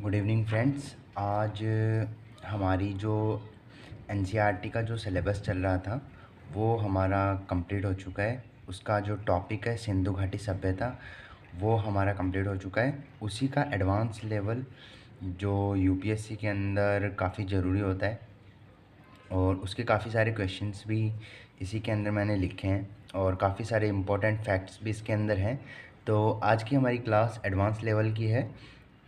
Good evening friends. आज हमारी जो एनसीईआरटी का जो सिलेबस चल रहा था वो हमारा कंप्लीट हो चुका है। उसका जो टॉपिक है सिंधु घाटी सभ्यता वो हमारा कंप्लीट हो चुका है। उसी का एडवांस लेवल जो यूपीएससी के अंदर काफ़ी ज़रूरी होता है और उसके काफ़ी सारे क्वेश्चंस भी इसी के अंदर मैंने लिखे हैं और काफ़ी सारे इम्पोर्टेंट फैक्ट्स भी इसके अंदर हैं। तो आज की हमारी क्लास एडवांस लेवल की है,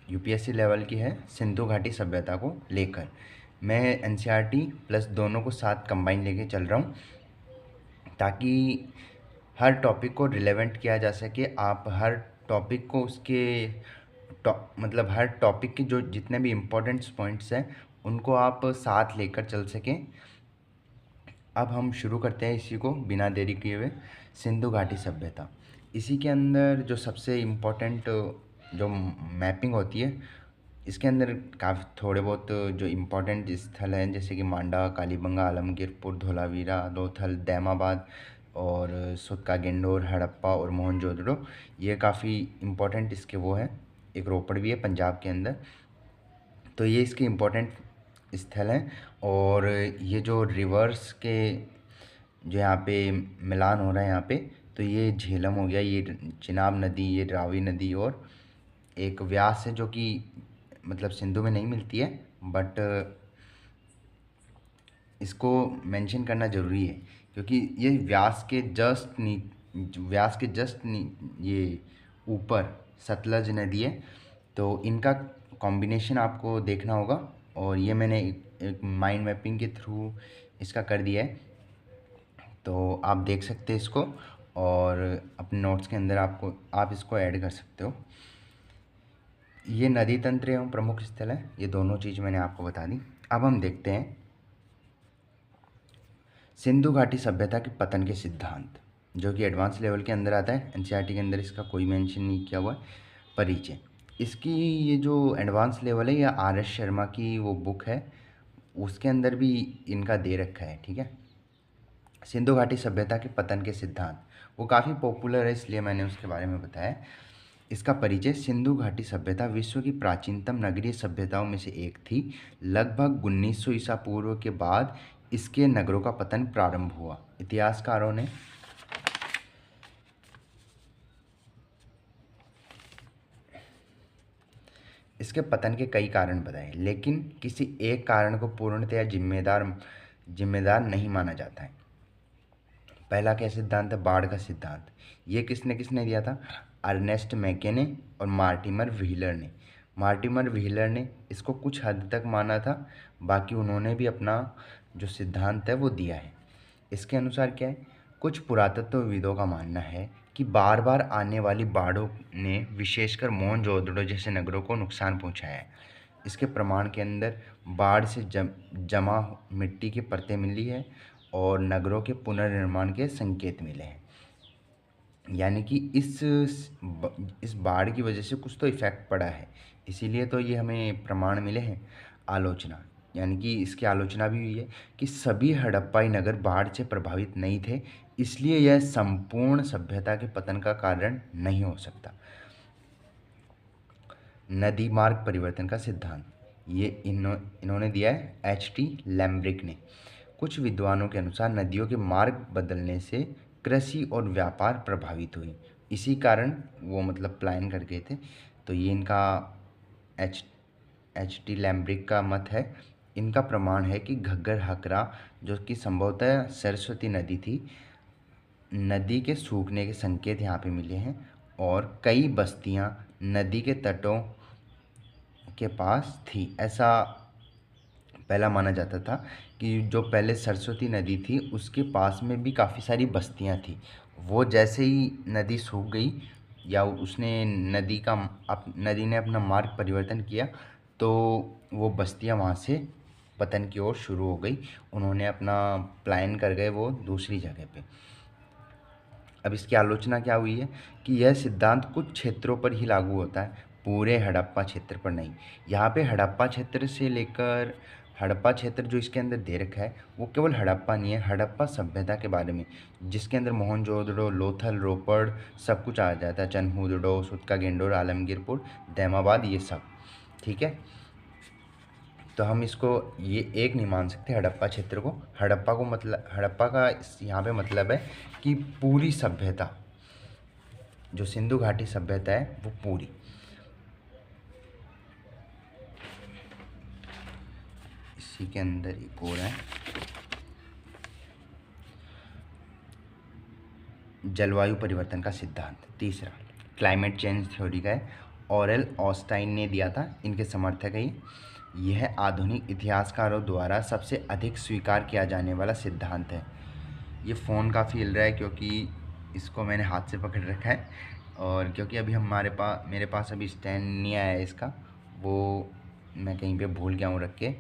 यूपीएससी लेवल की है, सिंधु घाटी सभ्यता को लेकर। मैं एनसीईआरटी प्लस दोनों को साथ कंबाइन लेके चल रहा हूँ ताकि हर टॉपिक को रिलेवेंट किया जा सके। आप हर टॉपिक को उसके मतलब हर टॉपिक के जो जितने भी इम्पोर्टेंट्स पॉइंट्स हैं उनको आप साथ लेकर चल सकें। अब हम शुरू करते हैं इसी को बिना देरी किए हुए। सिंधु घाटी सभ्यता, इसी के अंदर जो सबसे इम्पोर्टेंट जो मैपिंग होती है इसके अंदर काफ़ी थोड़े बहुत जो इम्पोर्टेंट स्थल हैं जैसे कि मांडा, कालीबंगा, आलमगीरपुर, धोलावीरा, लोथल, दैमाबाद और सुक्का गेंडोर, हड़प्पा और मोहनजोदड़ो, ये काफ़ी इम्पोर्टेंट इसके वो हैं। एक रोपड़ भी है पंजाब के अंदर। तो ये इसके इम्पोर्टेंट स्थल हैं। और ये जो रिवर्स के जो यहाँ पे मिलान हो रहा है यहाँ पे, तो ये झेलम हो गया, ये चिनाब नदी, ये रावी नदी और एक व्यास है जो कि मतलब सिंधु में नहीं मिलती है बट इसको मेंशन करना ज़रूरी है क्योंकि ये व्यास के जस्ट ये ऊपर सतलज नदी है। तो इनका कॉम्बिनेशन आपको देखना होगा और ये मैंने एक माइंड मैपिंग के थ्रू इसका कर दिया है। तो आप देख सकते हैं इसको और अपने नोट्स के अंदर आप इसको ऐड कर सकते हो। ये नदी तंत्र एवं प्रमुख स्थल है, ये दोनों चीज़ मैंने आपको बता दी। अब हम देखते हैं सिंधु घाटी सभ्यता के पतन के सिद्धांत, जो कि एडवांस लेवल के अंदर आता है। एनसीईआरटी के अंदर इसका कोई मेंशन नहीं किया हुआ है। परिचय, इसकी ये जो एडवांस लेवल है या आर एस शर्मा की वो बुक है उसके अंदर भी इनका दे रखा है, ठीक है। सिंधु घाटी सभ्यता के पतन के सिद्धांत, वो काफ़ी पॉपुलर है इसलिए मैंने उसके बारे में बताया। इसका परिचय, सिंधु घाटी सभ्यता विश्व की प्राचीनतम नगरीय सभ्यताओं में से एक थी। लगभग 1900 ईसा पूर्व के बाद इसके नगरों का पतन प्रारंभ हुआ। इतिहासकारों ने इसके पतन के कई कारण बताए लेकिन किसी एक कारण को पूर्णतया जिम्मेदार नहीं माना जाता है। पहला क्या सिद्धांत है? बाढ़ का सिद्धांत। ये किसने किसने दिया था? अर्नेस्ट मैके ने और मार्टिमर व्हीलर ने। मार्टिमर व्हीलर ने इसको कुछ हद तक माना था, बाकी उन्होंने भी अपना जो सिद्धांत है वो दिया है। इसके अनुसार क्या है, कुछ पुरातत्वविदों का मानना है कि बार बार आने वाली बाढ़ों ने विशेषकर मोहनजोदड़ो जैसे नगरों को नुकसान पहुंचाया है। इसके प्रमाण के अंदर बाढ़ से जमा मिट्टी की परतें मिली है और नगरों के पुनर्निर्माण के संकेत मिले हैं। यानी कि इस बाढ़ की वजह से कुछ तो इफ़ेक्ट पड़ा है, इसीलिए तो ये हमें प्रमाण मिले हैं। आलोचना, यानी कि इसकी आलोचना भी हुई है कि सभी हड़प्पाई नगर बाढ़ से प्रभावित नहीं थे, इसलिए यह संपूर्ण सभ्यता के पतन का कारण नहीं हो सकता। नदी मार्ग परिवर्तन का सिद्धांत, ये इन्होंने दिया है H.T. लैम्ब्रिक ने। कुछ विद्वानों के अनुसार नदियों के मार्ग बदलने से कृषि और व्यापार प्रभावित हुई, इसी कारण वो मतलब प्लान कर गए थे। तो ये इनका H.T. लैम्ब्रिक का मत है। इनका प्रमाण है कि घग्गर हकरा, जो कि संभवतः सरस्वती नदी थी, नदी के सूखने के संकेत यहाँ पे मिले हैं और कई बस्तियाँ नदी के तटों के पास थी। ऐसा पहला माना जाता था कि जो पहले सरस्वती नदी थी उसके पास में भी काफ़ी सारी बस्तियां थी। वो जैसे ही नदी सूख गई या उसने नदी ने अपना मार्ग परिवर्तन किया तो वो बस्तियां वहाँ से पतन की ओर शुरू हो गई। उन्होंने अपना प्लान कर गए वो दूसरी जगह पे। अब इसकी आलोचना क्या हुई है कि यह सिद्धांत कुछ क्षेत्रों पर ही लागू होता है, पूरे हड़प्पा क्षेत्र पर नहीं। यहाँ पे हड़प्पा क्षेत्र से लेकर हड़प्पा क्षेत्र जो इसके अंदर दे रखा है वो केवल हड़प्पा नहीं है, हड़प्पा सभ्यता के बारे में, जिसके अंदर मोहनजोदड़ो, लोथल, रोपड़ सब कुछ आ जाता है, चनहूदड़ो, सुत्का गेंडोर, आलमगीरपुर, दैमाबाद, ये सब। ठीक है, तो हम इसको ये एक नहीं मान सकते हड़प्पा क्षेत्र को। हड़प्पा को मतलब, हड़प्पा का यहाँ पे मतलब है कि पूरी सभ्यता, जो सिंधु घाटी सभ्यता है वो पूरी। इसी के अंदर एक और है, जलवायु परिवर्तन का सिद्धांत। तीसरा क्लाइमेट चेंज थ्योरी का है, ऑरेल ऑस्टाइन ने दिया था, इनके समर्थक है ये। यह आधुनिक इतिहासकारों द्वारा सबसे अधिक स्वीकार किया जाने वाला सिद्धांत है। ये फ़ोन काफ़ी हिल रहा है क्योंकि इसको मैंने हाथ से पकड़ रखा है, और क्योंकि अभी मेरे पास अभी स्टैंड नहीं आया है इसका, वो मैं कहीं पे भूल गया हूँ रख के।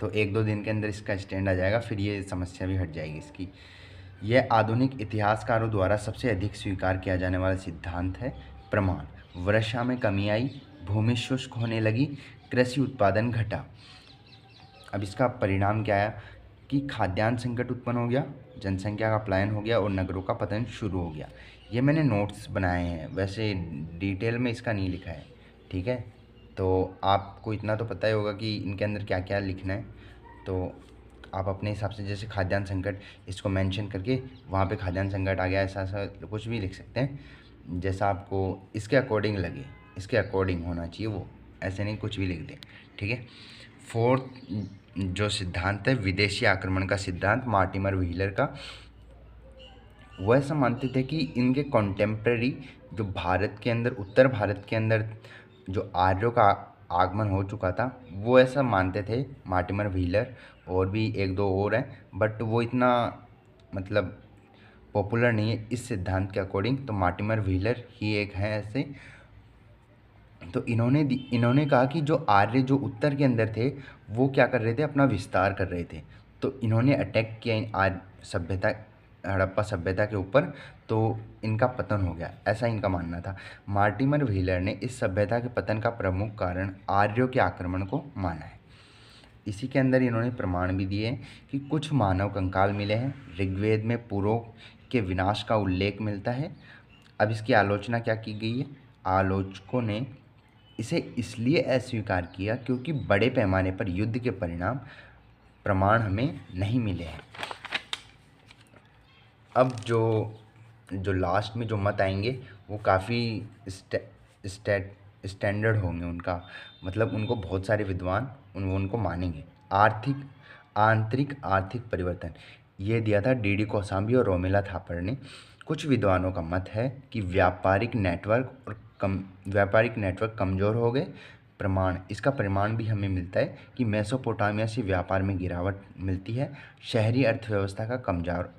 तो 1-2 दिन के अंदर इसका स्टैंड आ जाएगा, फिर ये समस्या भी हट जाएगी इसकी। यह आधुनिक इतिहासकारों द्वारा सबसे अधिक स्वीकार किया जाने वाला सिद्धांत है। प्रमाण: वर्षा में कमी आई, भूमि शुष्क होने लगी, कृषि उत्पादन घटा। अब इसका परिणाम क्या आया कि खाद्यान्न संकट उत्पन्न हो गया, जनसंख्या का पलायन हो गया और नगरों का पतन शुरू हो गया। ये मैंने नोट्स बनाए हैं, वैसे डिटेल में इसका नहीं लिखा है, ठीक है। तो आपको इतना तो पता ही होगा कि इनके अंदर क्या क्या लिखना है, तो आप अपने हिसाब से, जैसे खाद्यान्न संकट, इसको मेंशन करके वहाँ पे खाद्यान्न संकट आ गया, ऐसा ऐसा कुछ भी लिख सकते हैं, जैसा आपको इसके अकॉर्डिंग लगे, इसके अकॉर्डिंग होना चाहिए वो, ऐसे नहीं कुछ भी लिख दें, ठीक है। फोर्थ जो सिद्धांत है, विदेशी आक्रमण का सिद्धांत, मार्टिमर व्हीलर का। वह ऐसा मानते थे कि इनके कॉन्टेम्प्रेरी, जो भारत के अंदर, उत्तर भारत के अंदर जो आर्यों का आगमन हो चुका था, वो ऐसा मानते थे मार्टिमर व्हीलर, और भी 1-2 और हैं, बट वो इतना मतलब पॉपुलर नहीं है इस सिद्धांत के अकॉर्डिंग। तो मार्टिमर व्हीलर ही एक है ऐसे। तो इन्होंने कहा कि जो आर्य जो उत्तर के अंदर थे, वो क्या कर रहे थे, अपना विस्तार कर रहे थे। तो इन्होंने अटैक किया इन आर्य सभ्यता, हड़प्पा सभ्यता के ऊपर, तो इनका पतन हो गया, ऐसा इनका मानना था। मार्टिमर व्हीलर ने इस सभ्यता के पतन का प्रमुख कारण आर्यों के आक्रमण को माना है। इसी के अंदर इन्होंने प्रमाण भी दिए कि कुछ मानव कंकाल मिले हैं, ऋग्वेद में पुरों के विनाश का उल्लेख मिलता है। अब इसकी आलोचना क्या की गई है, आलोचकों ने इसे इसलिए अस्वीकार किया क्योंकि बड़े पैमाने पर युद्ध के परिणाम प्रमाण हमें नहीं मिले हैं। अब जो लास्ट में जो मत आएंगे वो काफ़ी स्टैंडर्ड होंगे, उनका मतलब उनको बहुत सारे विद्वान उनको मानेंगे। आंतरिक आर्थिक परिवर्तन, ये दिया था डी कौशाम्बी और रोमिला थापर ने। कुछ विद्वानों का मत है कि व्यापारिक नेटवर्क कमज़ोर हो गए। प्रमाण, इसका प्रमाण भी हमें मिलता है कि मेसोपोटामिया से व्यापार में गिरावट मिलती है। शहरी अर्थव्यवस्था का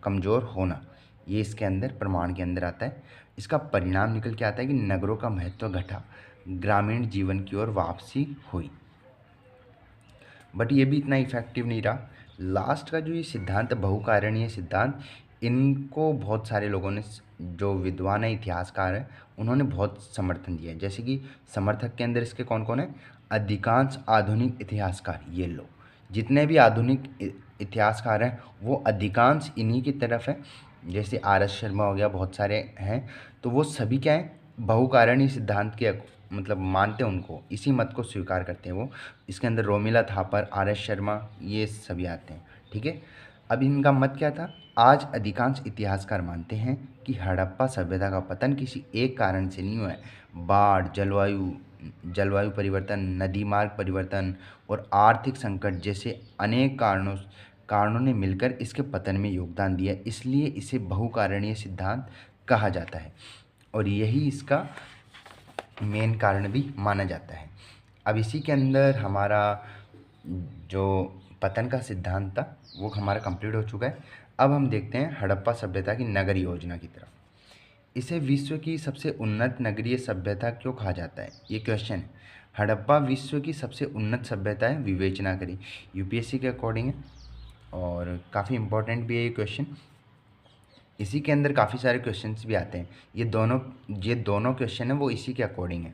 कमज़ोर होना, ये इसके अंदर प्रमाण के अंदर आता है। इसका परिणाम निकल के आता है कि नगरों का महत्व घटा, ग्रामीण जीवन की ओर वापसी हुई। बट ये भी इतना इफेक्टिव नहीं रहा। लास्ट का जो ये सिद्धांत, बहुकारणीय सिद्धांत, इनको बहुत सारे लोगों ने, जो विद्वान है, इतिहासकार हैं, उन्होंने बहुत समर्थन दिया है। जैसे कि समर्थक के अंदर इसके कौन कौन है, अधिकांश आधुनिक इतिहासकार, ये लोग जितने भी आधुनिक इतिहासकार हैं वो अधिकांश इन्हीं की तरफ है। जैसे RS शर्मा हो गया, बहुत सारे हैं, तो वो सभी क्या हैं, बहुकारणीय सिद्धांत के मतलब मानते हैं उनको, इसी मत को स्वीकार करते हैं वो। इसके अंदर रोमिला थापर, RS शर्मा, ये सभी आते हैं, ठीक है। अब इनका मत क्या था, आज अधिकांश इतिहासकार मानते हैं कि हड़प्पा सभ्यता का पतन किसी एक कारण से नहीं हुआ है। बाढ़, जलवायु परिवर्तन, नदी मार्ग परिवर्तन और आर्थिक संकट जैसे अनेक कारणों ने मिलकर इसके पतन में योगदान दिया, इसलिए इसे बहुकारणीय सिद्धांत कहा जाता है, और यही इसका मेन कारण भी माना जाता है। अब इसी के अंदर हमारा जो पतन का सिद्धांत था वो हमारा कंप्लीट हो चुका है। अब हम देखते हैं हड़प्पा सभ्यता की नगर योजना की तरफ। इसे विश्व की सबसे उन्नत नगरीय सभ्यता क्यों कहा जाता है, ये क्वेश्चन है। हड़प्पा विश्व की सबसे उन्नत सभ्यता है, विवेचना करी, UPSC के अकॉर्डिंग है, और काफ़ी इंपॉर्टेंट भी है ये क्वेश्चन। इसी के अंदर काफ़ी सारे क्वेश्चंस भी आते हैं। ये दोनों क्वेश्चन है वो इसी के अकॉर्डिंग है।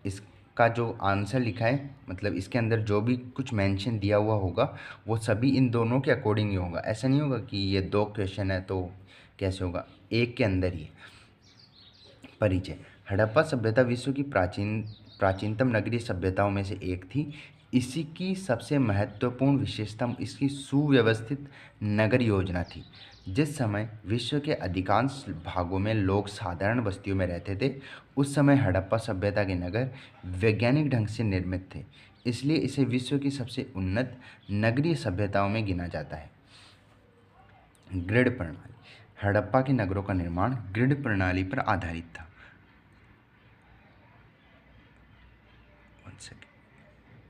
इसका जो आंसर लिखा है, मतलब इसके अंदर जो भी कुछ मेंशन दिया हुआ होगा वो सभी इन दोनों के अकॉर्डिंग ही होगा। ऐसा नहीं होगा कि ये 2 क्वेश्चन है तो कैसे होगा, एक के अंदर ही। परिचय, हड़प्पा सभ्यता विश्व की प्राचीनतम नगरीय सभ्यताओं में से एक थी। इसी की सबसे महत्वपूर्ण विशेषता इसकी सुव्यवस्थित नगर योजना थी। जिस समय विश्व के अधिकांश भागों में लोग साधारण बस्तियों में रहते थे, उस समय हड़प्पा सभ्यता के नगर वैज्ञानिक ढंग से निर्मित थे, इसलिए इसे विश्व की सबसे उन्नत नगरीय सभ्यताओं में गिना जाता है। ग्रिड प्रणाली। हड़प्पा के नगरों का निर्माण ग्रिड प्रणाली पर आधारित था।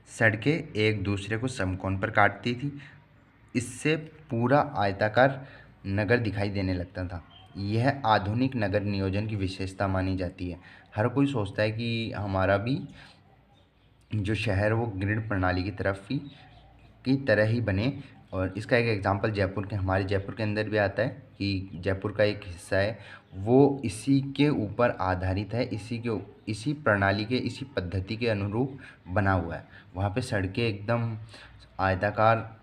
सड़कें एक दूसरे को समकोण पर काटती थी, इससे पूरा आयताकार नगर दिखाई देने लगता था। यह आधुनिक नगर नियोजन की विशेषता मानी जाती है। हर कोई सोचता है कि हमारा भी जो शहर वो ग्रिड प्रणाली की तरह ही बने। और इसका एक एग्जांपल हमारे जयपुर के अंदर भी आता है कि जयपुर का एक हिस्सा है वो इसी के ऊपर आधारित है, इसी प्रणाली के, इसी पद्धति के अनुरूप बना हुआ है। वहाँ पे सड़कें एकदम आयताकार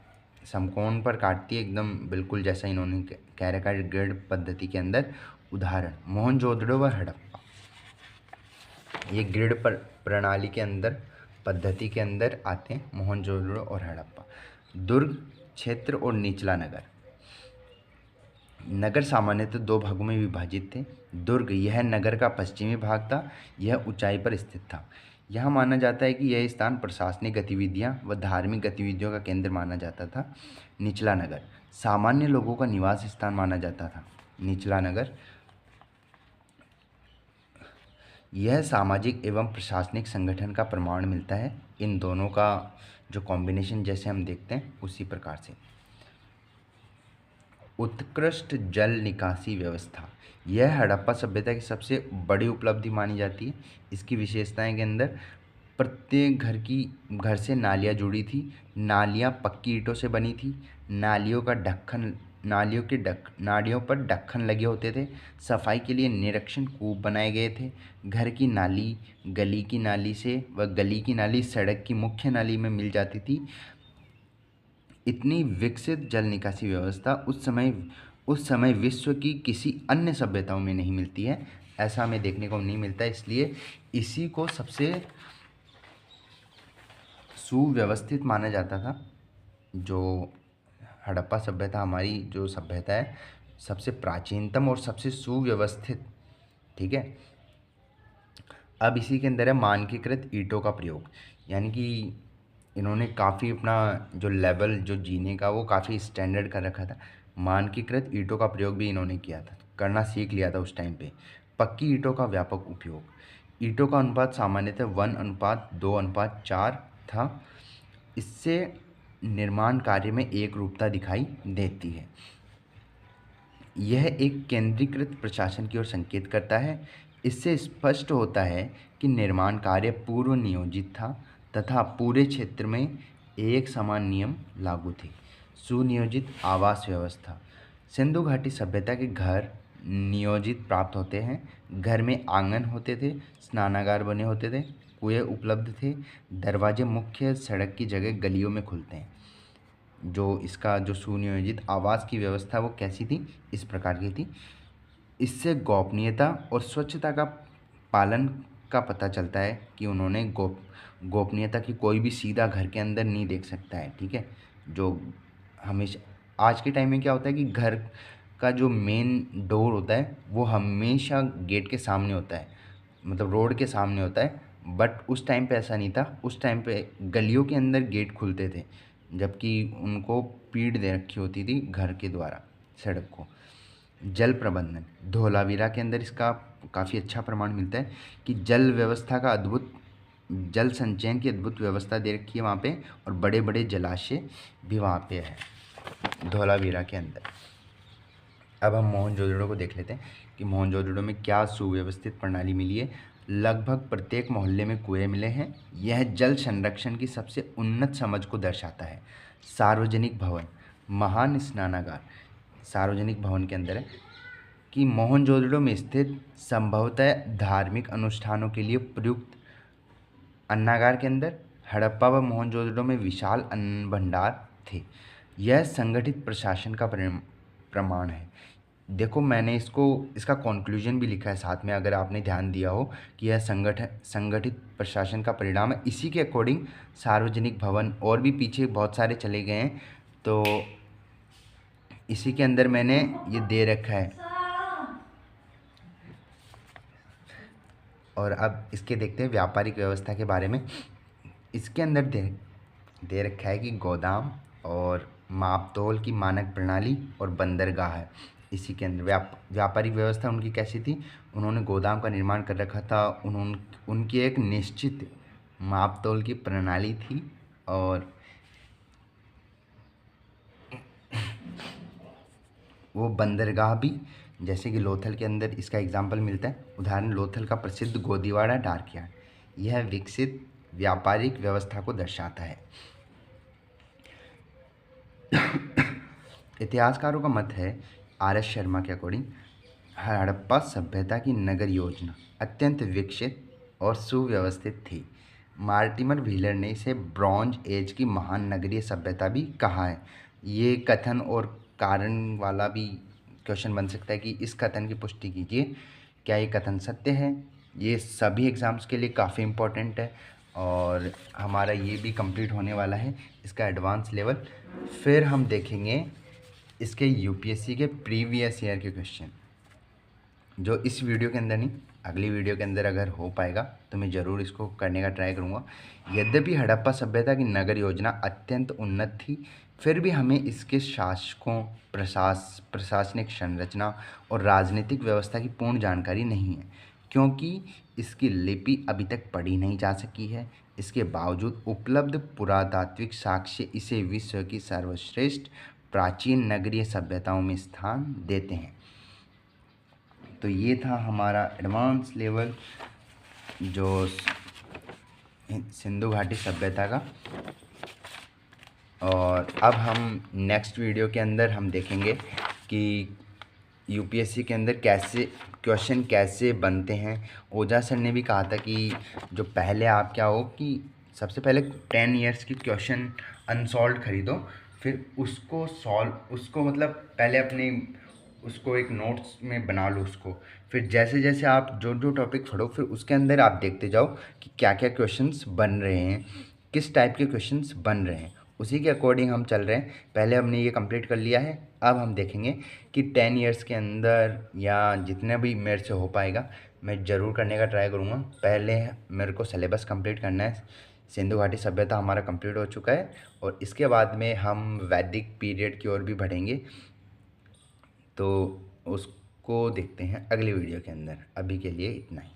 समकोण पर काटती है, एकदम बिल्कुल जैसा इन्होंने कह रखा है ग्रिड पद्धति के अंदर। उदाहरण मोहनजोदड़ो व हड़प्पा। ये ग्रिड प्रणाली के अंदर, पद्धति के अंदर आते हैं मोहनजोदड़ो और हड़प्पा। दुर्ग क्षेत्र और निचला नगर। नगर सामान्यतः दो भागों में विभाजित थे। दुर्ग यह नगर का पश्चिमी भाग था, यह ऊंचाई पर स्थित था। यह माना जाता है कि यह स्थान प्रशासनिक गतिविधियां व धार्मिक गतिविधियों का केंद्र माना जाता था। निचला नगर सामान्य लोगों का निवास स्थान माना जाता था। निचला नगर यह सामाजिक एवं प्रशासनिक संगठन का प्रमाण मिलता है। इन दोनों का जो कॉम्बिनेशन जैसे हम देखते हैं उसी प्रकार से। उत्कृष्ट जल निकासी व्यवस्था, यह हड़प्पा सभ्यता की सबसे बड़ी उपलब्धि मानी जाती है। इसकी विशेषताएं के अंदर प्रत्येक घर से नालियाँ जुड़ी थी। नालियाँ पक्की ईंटों से बनी थी। नालियों पर ढक्कन लगे होते थे। सफाई के लिए निरीक्षण कूप बनाए गए थे। घर की नाली गली की नाली से व गली की नाली सड़क की मुख्य नाली में मिल जाती थी। इतनी विकसित जल निकासी व्यवस्था उस समय विश्व की किसी अन्य सभ्यताओं में नहीं मिलती है। ऐसा हमें देखने को नहीं मिलता, इसलिए इसी को सबसे सुव्यवस्थित माना जाता था। जो हड़प्पा सभ्यता, हमारी जो सभ्यता है, सबसे प्राचीनतम और सबसे सुव्यवस्थित। ठीक है। अब इसी के अंदर है मानकीकृत ईंटों का प्रयोग, यानी कि इन्होंने काफ़ी अपना जो लेवल जो जीने का वो काफ़ी स्टैंडर्ड कर रखा था। मानकीकृत ईंटों का प्रयोग भी इन्होंने किया था, करना सीख लिया था उस टाइम पे। पक्की ईंटों का व्यापक उपयोग। ईंटों का अनुपात सामान्यतः 1:2:4 था। इससे निर्माण कार्य में एक रूपता दिखाई देती है। यह एक केंद्रीकृत प्रशासन की ओर संकेत करता है। इससे स्पष्ट होता है कि निर्माण कार्य पूर्व नियोजित था तथा पूरे क्षेत्र में एक समान नियम लागू थे। सुनियोजित आवास व्यवस्था। सिंधु घाटी सभ्यता के घर नियोजित प्राप्त होते हैं। घर में आंगन होते थे, स्नानागार बने होते थे, कुएं उपलब्ध थे, दरवाजे मुख्य सड़क की जगह गलियों में खुलते हैं। जो सुनियोजित आवास की व्यवस्था वो कैसी थी, इस प्रकार की थी। इससे गोपनीयता और स्वच्छता का पालन का पता चलता है कि उन्होंने गोपनीयता की, कोई भी सीधा घर के अंदर नहीं देख सकता है। ठीक है। जो हमेशा आज के टाइम में क्या होता है कि घर का जो मेन डोर होता है वो हमेशा गेट के सामने होता है, मतलब रोड के सामने होता है। बट उस टाइम पे ऐसा नहीं था। उस टाइम पे गलियों के अंदर गेट खुलते थे, जबकि उनको पीढ़ दे रखी होती थी घर के द्वारा सड़क को। जल प्रबंधन। धोलावीरा के अंदर इसका काफ़ी अच्छा प्रमाण मिलता है कि जल संचयन की अद्भुत व्यवस्था दे रखी है वहाँ पे, और बड़े बड़े जलाशय भी वहाँ पे है धोलावीरा के अंदर। अब हम मोहनजोदड़ो को देख लेते हैं कि मोहनजोदड़ो में क्या सुव्यवस्थित प्रणाली मिली है। लगभग प्रत्येक मोहल्ले में कुएं मिले हैं। यह जल संरक्षण की सबसे उन्नत समझ को दर्शाता है। सार्वजनिक भवन। महान स्नानागार सार्वजनिक भवन के अंदर है कि मोहनजोदड़ो में स्थित संभवतः धार्मिक अनुष्ठानों के लिए प्रयुक्त अन्नागार के अंदर हड़प्पा व मोहनजोदड़ो में विशाल अन्न भंडार थे। यह संगठित प्रशासन का प्रमाण है। देखो मैंने इसका कॉन्क्लूजन भी लिखा है साथ में, अगर आपने ध्यान दिया हो कि यह संगठित प्रशासन का परिणाम है। इसी के अकॉर्डिंग सार्वजनिक भवन और भी पीछे बहुत सारे चले गए हैं, तो इसी के अंदर मैंने ये दे रखा है। और अब इसके देखते हैं व्यापारिक व्यवस्था के बारे में। इसके अंदर दे रखा है कि गोदाम और मापतोल की मानक प्रणाली और बंदरगाह है। इसी के अंदर व्यापारिक व्यवस्था उनकी कैसी थी, उन्होंने गोदाम का निर्माण कर रखा था, उनकी एक निश्चित मापतोल की प्रणाली थी, और वो बंदरगाह भी, जैसे कि लोथल के अंदर इसका एग्जाम्पल मिलता है। उदाहरण लोथल का प्रसिद्ध गोदीवाड़ा डाकयार्ड, यह विकसित व्यापारिक व्यवस्था को दर्शाता है। इतिहासकारों का मत है, आर.एस. शर्मा के अकॉर्डिंग, हड़प्पा सभ्यता की नगर योजना अत्यंत विकसित और सुव्यवस्थित थी। मार्टिमर व्हीलर ने इसे ब्रॉन्ज एज की महान नगरीय सभ्यता भी कहा है। ये कथन और कारण वाला भी क्वेश्चन बन सकता है कि इस कथन की पुष्टि कीजिए, क्या ये कथन सत्य है। ये सभी एग्ज़ाम्स के लिए काफ़ी इम्पोर्टेंट है, और हमारा ये भी कंप्लीट होने वाला है इसका एडवांस लेवल। फिर हम देखेंगे इसके यूपीएससी के प्रीवियस ईयर के क्वेश्चन, जो इस वीडियो के अंदर नहीं, अगली वीडियो के अंदर अगर हो पाएगा तो मैं ज़रूर इसको करने का ट्राई करूँगा। यद्यपि हड़प्पा सभ्यता की नगर योजना अत्यंत उन्नत थी, फिर भी हमें इसके शासकों, प्रशासनिक संरचना और राजनीतिक व्यवस्था की पूर्ण जानकारी नहीं है, क्योंकि इसकी लिपि अभी तक पढ़ी नहीं जा सकी है। इसके बावजूद उपलब्ध पुरातात्विक साक्ष्य इसे विश्व की सर्वश्रेष्ठ प्राचीन नगरीय सभ्यताओं में स्थान देते हैं। तो ये था हमारा एडवांस लेवल जो सिंधु घाटी सभ्यता का। और अब हम नेक्स्ट वीडियो के अंदर हम देखेंगे कि यूपीएससी के अंदर क्वेश्चन कैसे बनते हैं। ओझा सर ने भी कहा था कि जो पहले आप क्या हो कि सबसे पहले 10 इयर्स की क्वेश्चन अनसॉल्व खरीदो, फिर उसको मतलब पहले अपने उसको एक नोट्स में बना लो उसको, फिर जैसे जैसे आप जो जो टॉपिक पढ़ो फिर उसके अंदर आप देखते जाओ कि क्या क्या क्वेश्चंस बन रहे हैं, किस टाइप के क्वेश्चंस बन रहे हैं, उसी के अकॉर्डिंग हम चल रहे हैं। पहले हमने ये कंप्लीट कर लिया है, अब हम देखेंगे कि 10 इयर्स के अंदर या जितने भी मेरे से हो पाएगा मैं ज़रूर करने का ट्राई करूँगा। पहले मेरे को सिलेबस कंप्लीट करना है। सिंधु घाटी सभ्यता हमारा कंप्लीट हो चुका है, और इसके बाद में हम वैदिक पीरियड की ओर भी बढ़ेंगे, तो उसको देखते हैं अगली वीडियो के अंदर। अभी के लिए इतना ही।